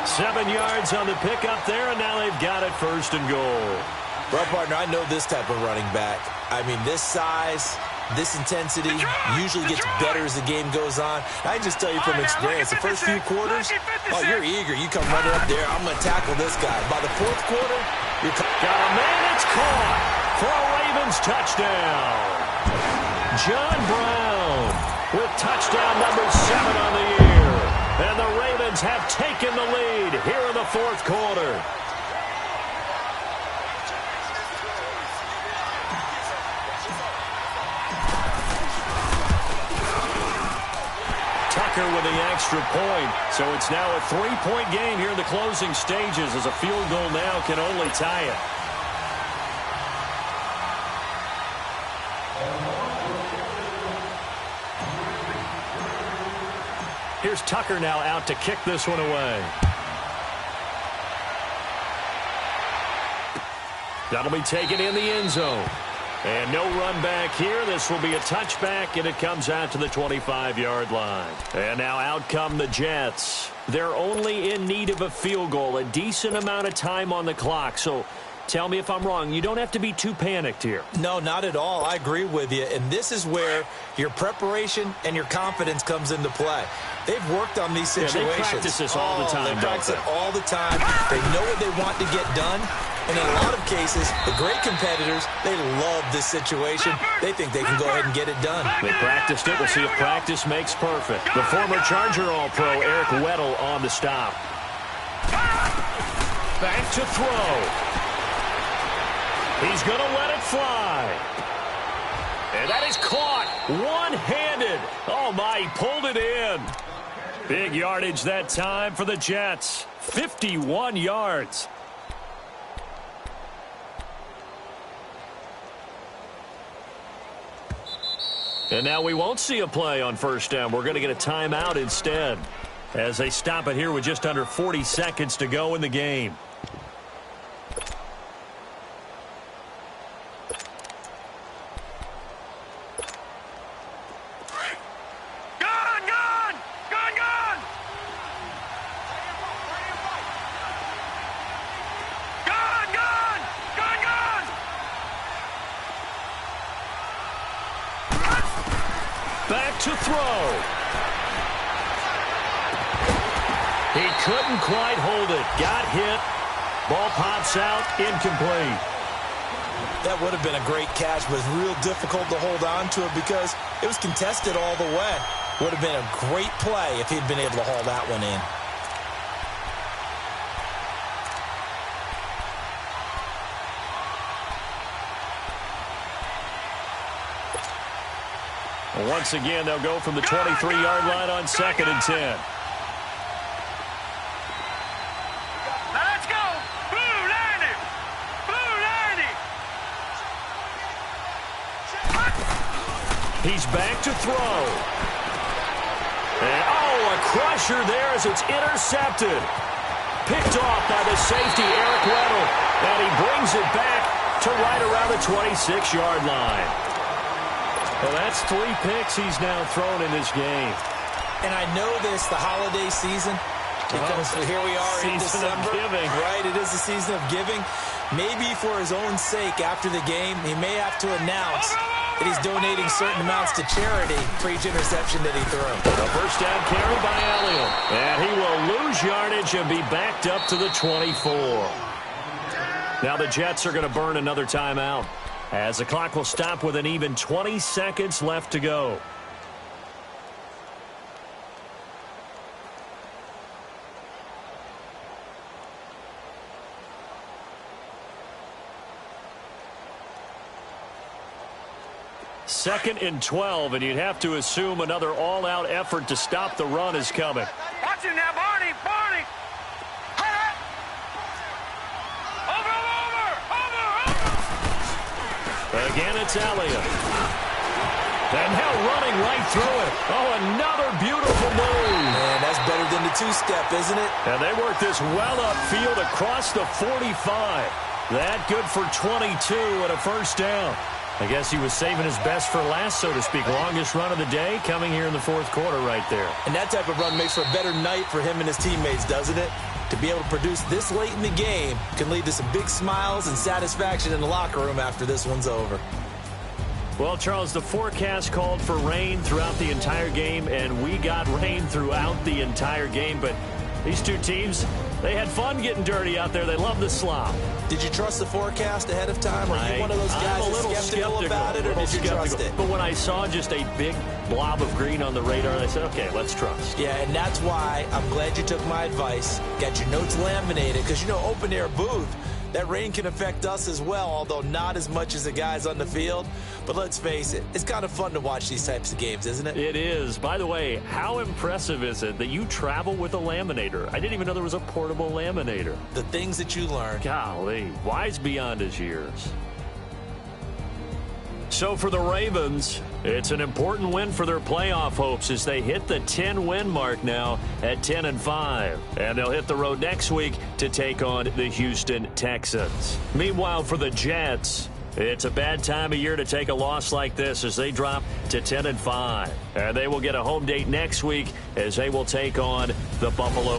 7 yards on the pickup there, and now they've got it 1st and goal. Well, partner, I know this type of running back. I mean, this size, this intensity usually gets better as the game goes on. I can just tell you from experience, the first few quarters, oh, you're eager. You come running up there, I'm going to tackle this guy. By the 4th quarter, you're... Got a man, it's caught for a Ravens touchdown. John Brown with touchdown number 7 on the year. And the Ravens have taken the lead here in the fourth quarter. Tucker with the extra point. So it's now a 3-point game here in the closing stages as a field goal now can only tie it. Here's Tucker now out to kick this one away. That'll be taken in the end zone. And no run back here. This will be a touchback, and it comes out to the 25-yard line. And now out come the Jets. They're only in need of a field goal, a decent amount of time on the clock. So tell me if I'm wrong. You don't have to be too panicked here. No, not at all. I agree with you. And this is where your preparation and your confidence comes into play. They've worked on these situations. Yeah, they practice this all the time. They practice it all the time. They know what they want to get done. And in a lot of cases, the great competitors, they love this situation. They think they can go ahead and get it done. They practiced it. We'll see if practice makes perfect. The former Charger All-Pro, Eric Weddle, on the stop. Back to throw. He's going to let it fly. And that is caught one-handed. Oh, my, he pulled it in. Big yardage that time for the Jets. 51 yards. And now we won't see a play on first down. We're going to get a timeout instead as they stop it here with just under 40 seconds to go in the game. To throw. He couldn't quite hold it. Got hit. Ball pops out. Incomplete. That would have been a great catch, but it's real difficult to hold on to it because it was contested all the way. Would have been a great play if he'd been able to haul that one in. Once again, they'll go from the 23-yard line on 2nd and 10. Let's go! Blue 90! Blue 90! He's back to throw. And, oh, a crusher there as it's intercepted. Picked off by the safety, Eric Weddle. And he brings it back to right around the 26-yard line. Well, that's 3 picks he's now thrown in this game. And I know this, the holiday season. Here we are in December. Of giving. Right, it is the season of giving. Maybe for his own sake after the game, he may have to announce that he's donating certain amounts to charity for each interception that he threw. A first down carry by Elliott. And he will lose yardage and be backed up to the 24. Now the Jets are going to burn another timeout, as the clock will stop with an even 20 seconds left to go. Second and 12, and you'd have to assume another all-out effort to stop the run is coming. Watch it now, Barney! Barney! Again, it's Elliott. And now running right through it. Oh, another beautiful move. Man, that's better than the two-step, isn't it? And they work this well upfield across the 45. That good for 22 and a first down. I guess he was saving his best for last, so to speak. Longest run of the day coming here in the fourth quarter right there. And that type of run makes for a better night for him and his teammates, doesn't it? To be able to produce this late in the game can lead to some big smiles and satisfaction in the locker room after this one's over. Well, Charles, the forecast called for rain throughout the entire game, and we got rain throughout the entire game. But these two teams, They had fun getting dirty out there. They love the slop. Did you trust the forecast ahead of time? Are you one of those guys that's skeptical about it, or did you trust it? But when I saw just a big blob of green on the radar, I said, okay, let's trust. Yeah, and that's why I'm glad you took my advice. Got your notes laminated, because, you know, open air booth, that rain can affect us as well, although not as much as the guys on the field. But let's face it, it's kind of fun to watch these types of games, isn't it? It is. By the way, how impressive is it that you travel with a laminator? I didn't even know there was a portable laminator. The things that you learn. Golly, wise beyond his years. So for the Ravens, it's an important win for their playoff hopes as they hit the 10-win mark now at 10-5. And they'll hit the road next week to take on the Houston Texans. Meanwhile, for the Jets, it's a bad time of year to take a loss like this as they drop to 10-5. And they will get a home date next week as they will take on the Buffalo